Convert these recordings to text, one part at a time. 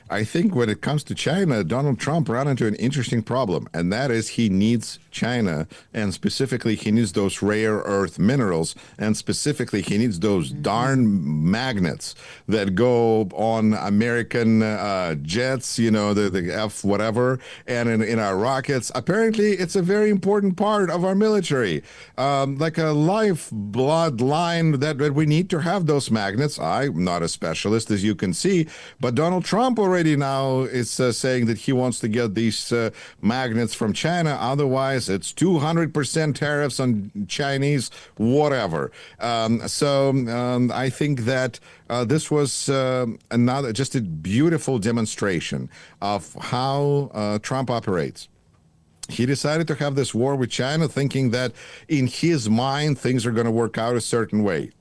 I think when it comes to China, Donald Trump ran into an interesting problem, and that is he needs China, and specifically he needs those rare earth minerals, and specifically he needs those darn magnets that go on American jets, the F whatever, and in our rockets. Apparently, it's a very important part of our military, like a lifeblood line that we need to have those magnets. I'm not a specialist, as you can see, but Donald Trump already now is saying that he wants to get these magnets from China. Otherwise, it's 200% tariffs on Chinese whatever. I think that this was another just a beautiful demonstration of how Trump operates. He decided to have this war with China, thinking that in his mind things are going to work out a certain way.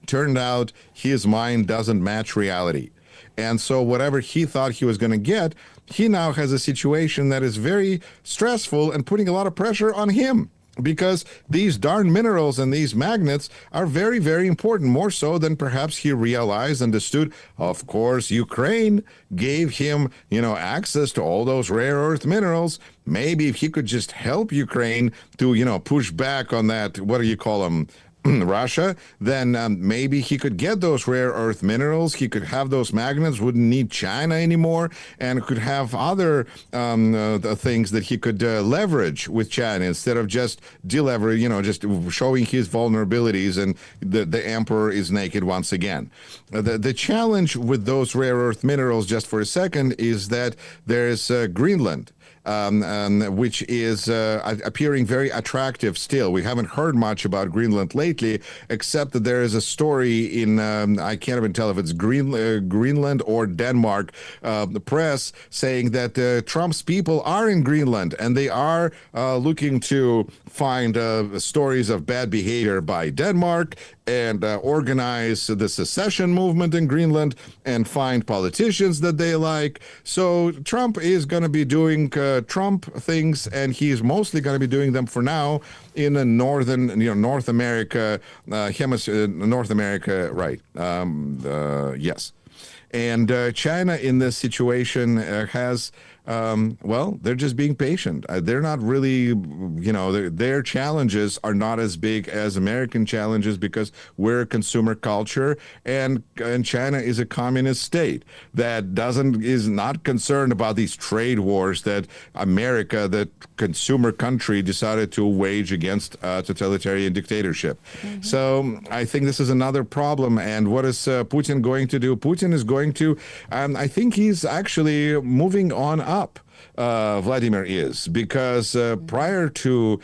Turned out his mind doesn't match reality. And so whatever he thought he was going to get, he now has a situation that is very stressful and putting a lot of pressure on him, because these darn minerals and these magnets are very, very important, more so than perhaps he realized, understood. Of course, Ukraine gave him, access to all those rare earth minerals. Maybe if he could just help Ukraine to, push back on that, what do you call them, Russia, then maybe he could get those rare earth minerals. He could have those magnets, wouldn't need China anymore, and could have other things that he could leverage with China instead of just deleverage, just showing his vulnerabilities, and the emperor is naked once again. The challenge with those rare earth minerals, just for a second, is that there's Greenland. Which is appearing very attractive still. We haven't heard much about Greenland lately, except that there is a story in, I can't even tell if it's Greenland or Denmark, the press, saying that Trump's people are in Greenland, and they are looking to find stories of bad behavior by Denmark and organize the secession movement in Greenland and find politicians that they like. So Trump is going to be doing Trump things, and he's mostly going to be doing them for now in the northern, North America, hemisphere, North America, right? Yes. And China in this situation has, they're just being patient. They're not really, their challenges are not as big as American challenges, because we're a consumer culture, and China is a communist state that is not concerned about these trade wars that America, the consumer country, decided to wage against totalitarian dictatorship. Mm-hmm. So I think this is another problem. And what is Putin going to do? Putin is going to, I think he's actually moving on up. Vladimir is, because prior to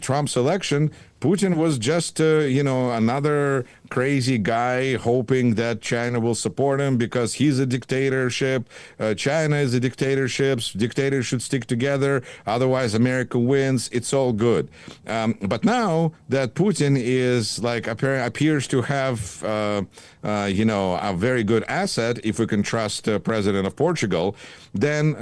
Trump's election, Putin was just, another crazy guy hoping that China will support him because he's a dictatorship. China is a dictatorship. Dictators should stick together. Otherwise, America wins. It's all good. But now that Putin is appears to have, a very good asset, if we can trust the president of Portugal, then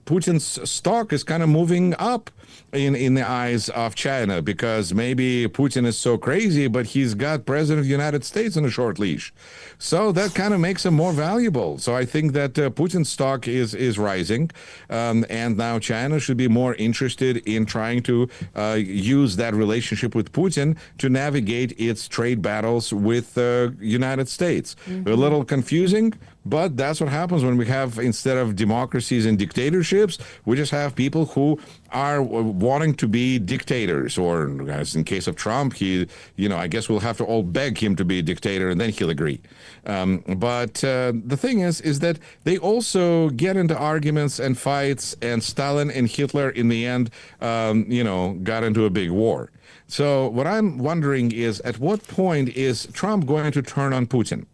Putin's stock is kind of moving up in the eyes of China, because maybe Putin is so crazy, but he's got President of the United States on a short leash. So that kind of makes him more valuable. So I think that Putin's stock is rising, and now China should be more interested in trying to use that relationship with Putin to navigate its trade battles with the United States. Mm-hmm. A little confusing, but that's what happens when we have, instead of democracies and dictatorships, we just have people who are wanting to be dictators. Or as in case of Trump, I guess we'll have to all beg him to be a dictator, and then he'll agree. But the thing is that they also get into arguments and fights, and Stalin and Hitler in the end, got into a big war. So what I'm wondering is, at what point is Trump going to turn on Putin?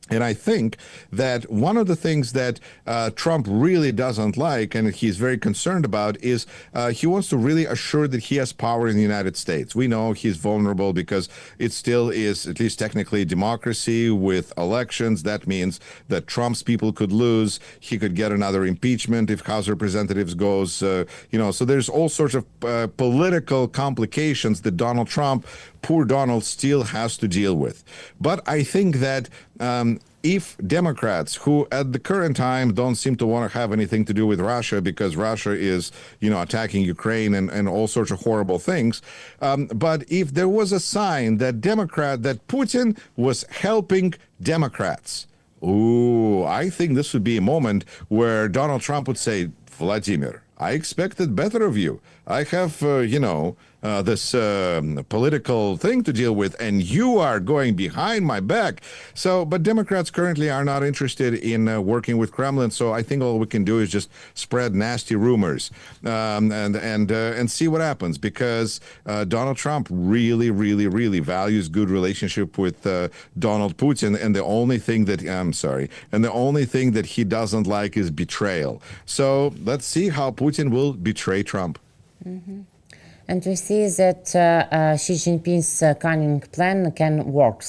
And I think that one of the things that Trump really doesn't like, and he's very concerned about, is he wants to really assure that he has power in the United States. We know he's vulnerable because it still is, at least technically, democracy with elections. That means that Trump's people could lose. He could get another impeachment if House of Representatives goes, so there's all sorts of political complications that poor Donald, still has to deal with. But I think that if Democrats, who at the current time don't seem to want to have anything to do with Russia because Russia is, attacking Ukraine and all sorts of horrible things, but if there was a sign that Putin was helping Democrats, ooh, I think this would be a moment where Donald Trump would say, Vladimir, I expected better of you. I have, this political thing to deal with, and you are going behind my back. So, but Democrats currently are not interested in working with Kremlin. So I think all we can do is just spread nasty rumors and see what happens, because Donald Trump really, really, really values good relationship with Donald Putin, and the only thing that he doesn't like is betrayal. So let's see how Putin will betray Trump. Mm-hmm. And we see that Xi Jinping's cunning plan can work.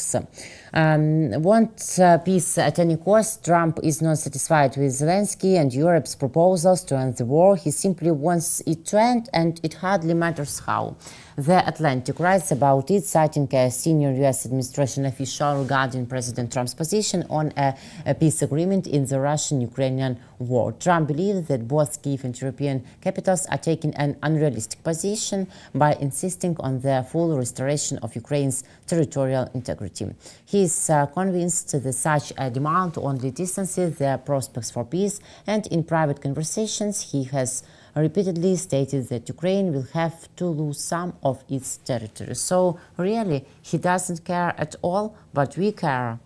Want peace at any cost, Trump is not satisfied with Zelensky and Europe's proposals to end the war. He simply wants it to end, and it hardly matters how. The Atlantic writes about it, citing a senior U.S. administration official regarding President Trump's position on a peace agreement in the Russian-Ukrainian war. Trump believes that both Kyiv and European capitals are taking an unrealistic position by insisting on the full restoration of Ukraine's territorial integrity. He is convinced that such a demand only distances the prospects for peace, and in private conversations he has repeatedly stated that Ukraine will have to lose some of its territory. So really, he doesn't care at all, but we care.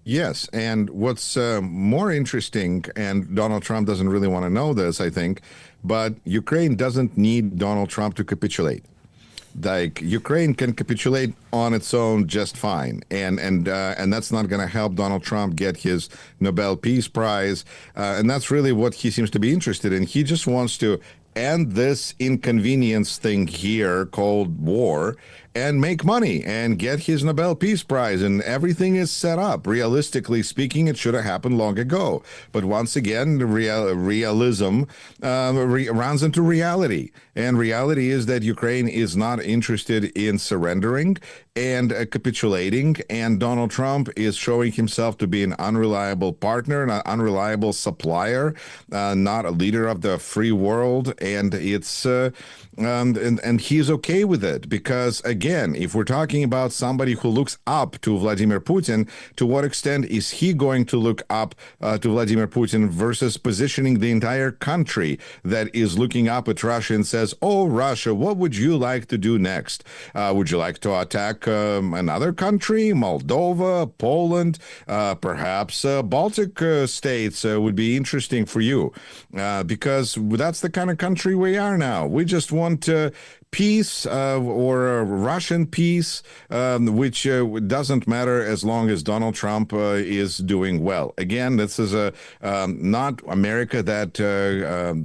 Yes, and what's more interesting, and Donald Trump doesn't really want to know this, I think, but Ukraine doesn't need Donald Trump to capitulate. Like, Ukraine can capitulate on its own just fine, and that's not going to help Donald Trump get his Nobel Peace Prize, and that's really what he seems to be interested in. He just wants to end this inconvenience thing here called war and make money and get his Nobel Peace Prize, and everything is set up. Realistically speaking, it should have happened long ago. But once again, realism runs into reality. And reality is that Ukraine is not interested in surrendering and capitulating, and Donald Trump is showing himself to be an unreliable partner, an unreliable supplier, not a leader of the free world, and it's and he's okay with it, because again, if we're talking about somebody who looks up to Vladimir Putin, to what extent is he going to look up to Vladimir Putin versus positioning the entire country that is looking up at Russia and says, oh, Russia, what would you like to do next? Would you like to attack another country, Moldova, Poland, perhaps Baltic states would be interesting for you, because that's the kind of country we are now. We just want peace or Russian peace, which doesn't matter as long as Donald Trump is doing well. Again, this is not America that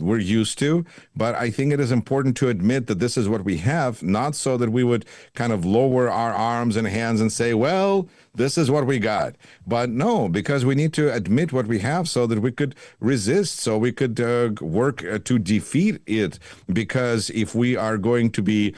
we're used to, but I think it is important to admit that this is what we have, not so that we would kind of lower our arms and hands and say, well, this is what we got. But no, because we need to admit what we have so that we could resist, so we could work to defeat it. Because if we are going to be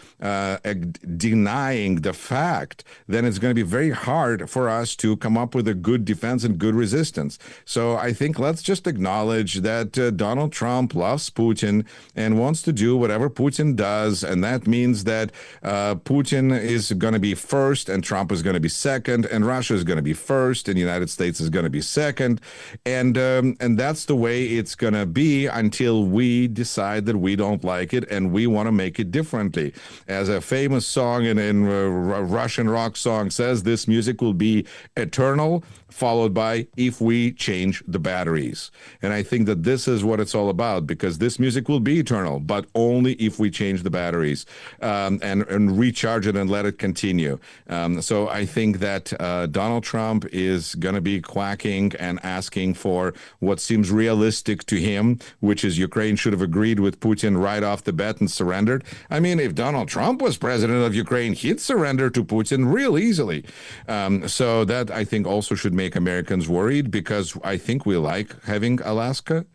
denying the fact, then it's going to be very hard for us to come up with a good defense and good resistance. So I think let's just acknowledge that Donald Trump loves Putin and wants to do whatever Putin does. And that means that Putin is going to be first and Trump is going to be second, and Russia is going to be first and the United States is going to be second. And that's the way it's going to be until we decide that we don't like it and we want to make it differently. As a famous song in Russian rock song says, this music will be eternal, followed by if we change the batteries. And I think that this is what it's all about, because this music will be eternal, but only if we change the batteries and recharge it and let it continue. So I think that Donald Trump is going to be quacking and asking for what seems realistic to him, which is Ukraine should have agreed with Putin right off the bat and surrendered. I mean, if Donald Trump was president of Ukraine, he'd surrender to Putin real easily. So that, I think, also should make Americans worried, because I think we like having Alaska.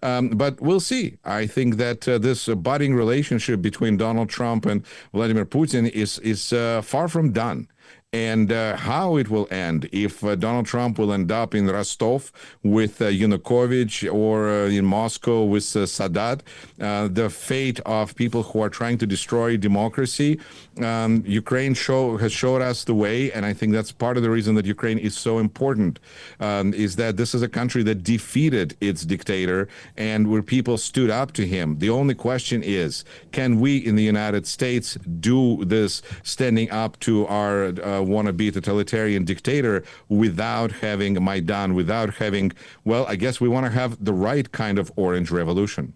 But we'll see. I think that this budding relationship between Donald Trump and Vladimir Putin is far from done. and how it will end. If Donald Trump will end up in Rostov with Yanukovych or in Moscow with Sadat, the fate of people who are trying to destroy democracy. Ukraine has showed us the way, and I think that's part of the reason that Ukraine is so important, is that this is a country that defeated its dictator and where people stood up to him. The only question is, can we in the United States do this standing up to our wannabe totalitarian dictator without having Maidan, without having, well, I guess we want to have the right kind of orange revolution.